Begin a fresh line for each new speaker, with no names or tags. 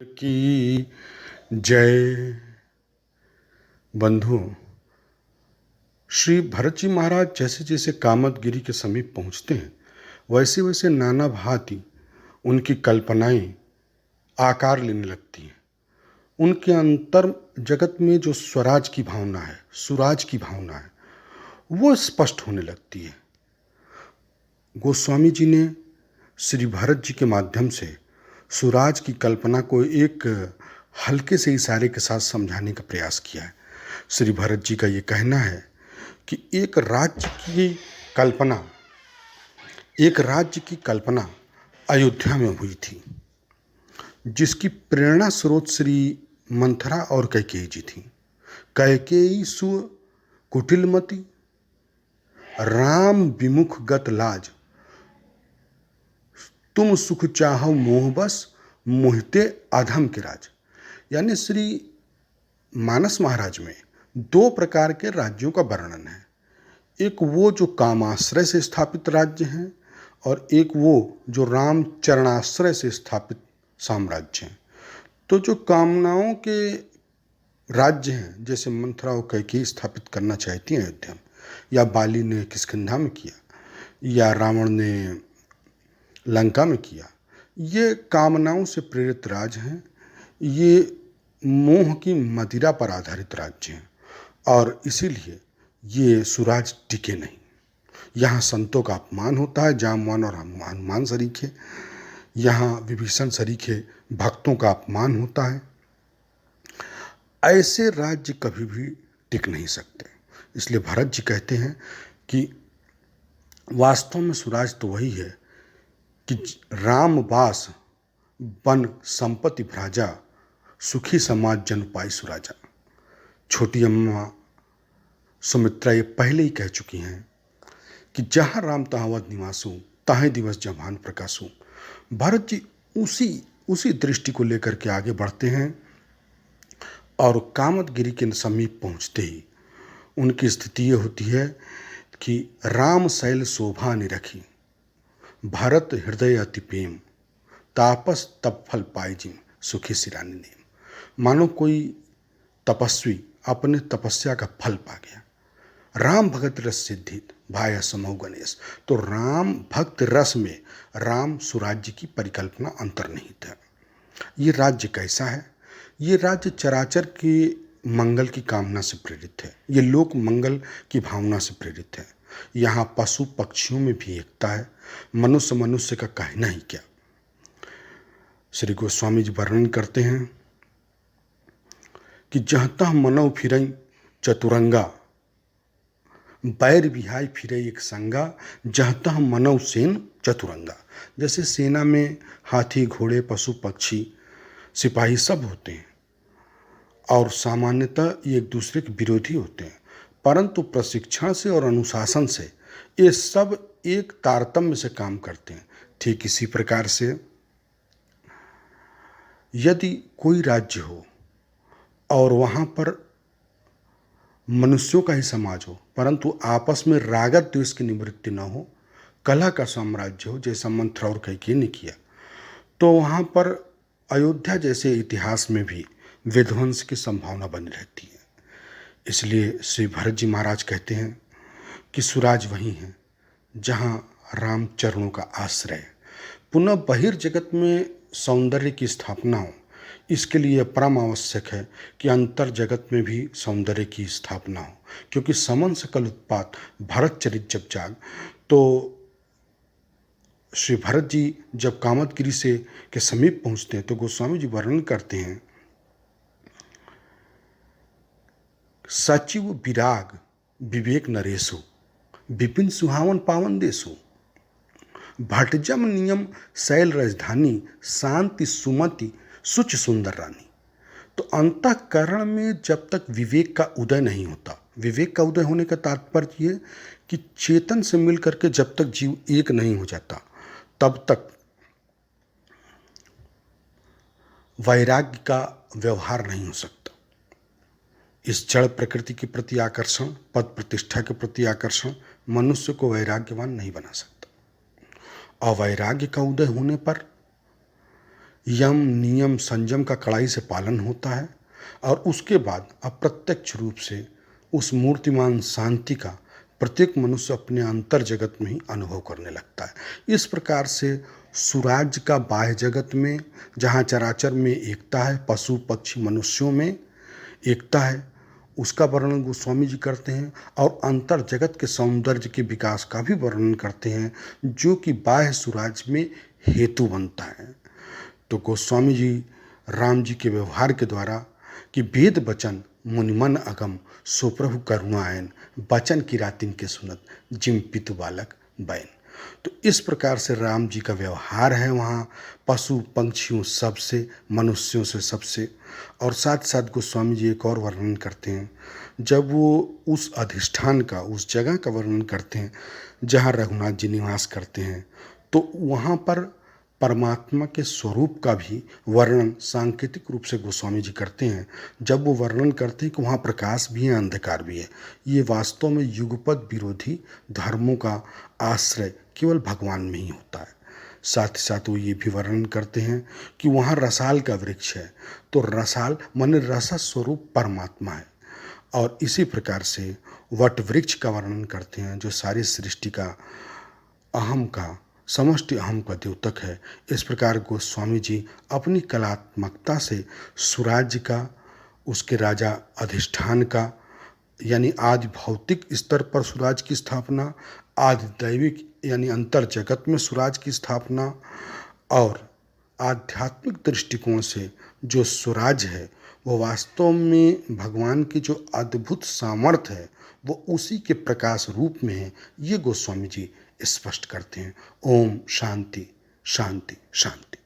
की जय। बंधुओं, श्री भरत जी महाराज जैसे जैसे कामदगिरी के समीप पहुंचते हैं वैसे वैसे नाना भांति उनकी कल्पनाएं आकार लेने लगती हैं। उनके अंतर जगत में जो स्वराज की भावना है, सुराज की भावना है, वो स्पष्ट होने लगती है। गोस्वामी जी ने श्री भरत जी के माध्यम से सुराज की कल्पना को एक हल्के से इशारे के साथ समझाने का प्रयास किया है। श्री भरत जी का ये कहना है कि कल्पना एक राज्य की कल्पना अयोध्या में हुई थी, जिसकी प्रेरणा स्रोत श्री मंथरा और कैकेयी जी थी। कैकेयी सु कुटिलमती, राम विमुख गत लाज, तुम सुख चाहो मोह बस, मोहिते अधम के राज। यानी श्री मानस महाराज में दो प्रकार के राज्यों का वर्णन है। एक वो जो कामाश्रय से स्थापित राज्य हैं और एक वो जो राम चरणाश्रय से स्थापित साम्राज्य हैं। तो जो कामनाओं के राज्य हैं, जैसे मंथरा और कैकेयी स्थापित करना चाहती हैं अयोध्या में, या बाली ने किष्किंधा में किया, या रावण ने लंका में किया, ये कामनाओं से प्रेरित राज हैं। ये मोह की मदिरा पर आधारित राज्य हैं और इसीलिए ये सुराज टिके नहीं। यहाँ संतों का अपमान होता है, जामवान और हनुमान सरीखे। यहाँ विभीषण सरीखे भक्तों का अपमान होता है। ऐसे राज्य कभी भी टिक नहीं सकते। इसलिए भरत जी कहते हैं कि वास्तव में सुराज तो वही है कि रामवास बन संपत्ति भ्राजा, सुखी समाज जन पाई सुराजा। छोटी अम्मा सुमित्रा ये पहले ही कह चुकी हैं कि जहाँ राम तहाँ वद निवासु, ताहे दिवस जभान प्रकाशु। भरत जी उसी दृष्टि को लेकर के आगे बढ़ते हैं और कामदगिरी के समीप पहुँचते ही उनकी स्थिति ये होती है कि राम शैल शोभा निरखी, भरत हृदय अति प्रेम, तापस तप फल पाई जिम, सुखी सिरानी नेम। मानो कोई तपस्वी अपने तपस्या का फल पा गया। राम भगत रस सिद्धित भाया समूह गणेश। तो राम भक्त रस में राम सुराज्य की परिकल्पना अंतर्निहित है। ये राज्य कैसा है? ये राज्य चराचर के मंगल की कामना से प्रेरित है। ये लोक मंगल की भावना से प्रेरित है। यहाँ पशु पक्षियों में भी एकता है। मनुष्य का कहना ही क्या। श्री गोस्वामी जी वर्णन करते हैं कि जहतः मनौ फिरई चतुरंगा, बैर बिहाय फिरे एक संगा, जहतः मनौ सेन चतुरंगा। जैसे सेना में हाथी घोड़े पशु पक्षी सिपाही सब होते हैं और सामान्यतः ये एक दूसरे के विरोधी होते हैं, परंतु प्रशिक्षण से और अनुशासन से ये सब एक तारतम्य से काम करते हैं। ठीक इसी प्रकार से यदि कोई राज्य हो और वहाँ पर मनुष्यों का ही समाज हो, परंतु आपस में रागत द्वेष की निवृत्ति न हो, कलह का साम्राज्य हो, जैसा मंथरा और कैकेयी ने किया, तो वहाँ पर अयोध्या जैसे इतिहास में भी विध्वंस की संभावना बनी रहती है। इसलिए श्री भरत जी महाराज कहते हैं कि सुराज वही है जहाँ राम चरणों का आश्रय। पुनः बहिर्जगत में सौंदर्य की स्थापना हो, इसके लिए परम आवश्यक है कि अंतर जगत में भी सौंदर्य की स्थापना हो। क्योंकि समन सकल उत्पात भरत चरित जब जाग। तो श्री भरत जी जब कामदगिरी से के समीप पहुँचते हैं तो गोस्वामी जी वर्णन करते हैं, सचिव विराग विवेक नरेशु, विपिन सुहावन पावन देशु, भटजम नियम शैल राजधानी, शांति सुमति सुच सुंदर रानी। तो अंतःकरण में जब तक विवेक का उदय नहीं होता, विवेक का उदय होने का तात्पर्य ये कि चेतन से मिल करके जब तक जीव एक नहीं हो जाता, तब तक वैराग्य का व्यवहार नहीं हो सकता। इस जड़ प्रकृति के प्रति आकर्षण, पद प्रतिष्ठा के प्रति आकर्षण मनुष्य को वैराग्यवान नहीं बना सकता। और वैराग्य का उदय होने पर यम नियम संयम का कड़ाई से पालन होता है और उसके बाद अप्रत्यक्ष रूप से उस मूर्तिमान शांति का प्रत्येक मनुष्य अपने अंतर जगत में ही अनुभव करने लगता है। इस प्रकार से सुराज का बाह्य जगत में जहाँ चराचर में एकता है, पशु पक्षी मनुष्यों में एकता है, उसका वर्णन गोस्वामी जी करते हैं और अंतर जगत के सौंदर्य के विकास का भी वर्णन करते हैं जो कि बाह्य सुराज में हेतु बनता है। तो गोस्वामी जी राम जी के व्यवहार के द्वारा कि वेद वचन मुनिमन अगम सो प्रभु करुणायन बचन की रातिन के सुनत जिम पितु बालक बैन। तो इस प्रकार से राम जी का व्यवहार है वहाँ पशु पंछियों सबसे, मनुष्यों से सबसे। और साथ साथ गोस्वामी जी एक और वर्णन करते हैं जब वो उस अधिष्ठान का, उस जगह का वर्णन करते हैं जहाँ रघुनाथ जी निवास करते हैं, तो वहाँ पर परमात्मा के स्वरूप का भी वर्णन सांकेतिक रूप से गोस्वामी जी करते हैं। जब वो वर्णन करते हैं कि वहाँ प्रकाश भी है, अंधकार भी है। ये वास्तव में युगपत विरोधी धर्मों का आश्रय केवल भगवान में ही होता है। साथ ही साथ वो ये भी वर्णन करते हैं कि वहाँ रसाल का वृक्ष है, तो रसाल माने रस स्वरूप परमात्मा है। और इसी प्रकार से वट वृक्ष का वर्णन करते हैं जो सारी सृष्टि का अहम का, समष्टि अहम का द्योतक है। इस प्रकार गोस्वामी जी अपनी कलात्मकता से सुराज्य का, उसके राजा अधिष्ठान का, यानी आदि भौतिक स्तर पर सुराज की स्थापना, आदि दैविक यानी अंतर जगत में सुराज की स्थापना, और आध्यात्मिक दृष्टिकोण से जो स्वराज है वो वास्तव में भगवान की जो अद्भुत सामर्थ्य है वो उसी के प्रकाश रूप में है, ये गोस्वामी जी स्पष्ट करते हैं। ओम शांति शांति शांति।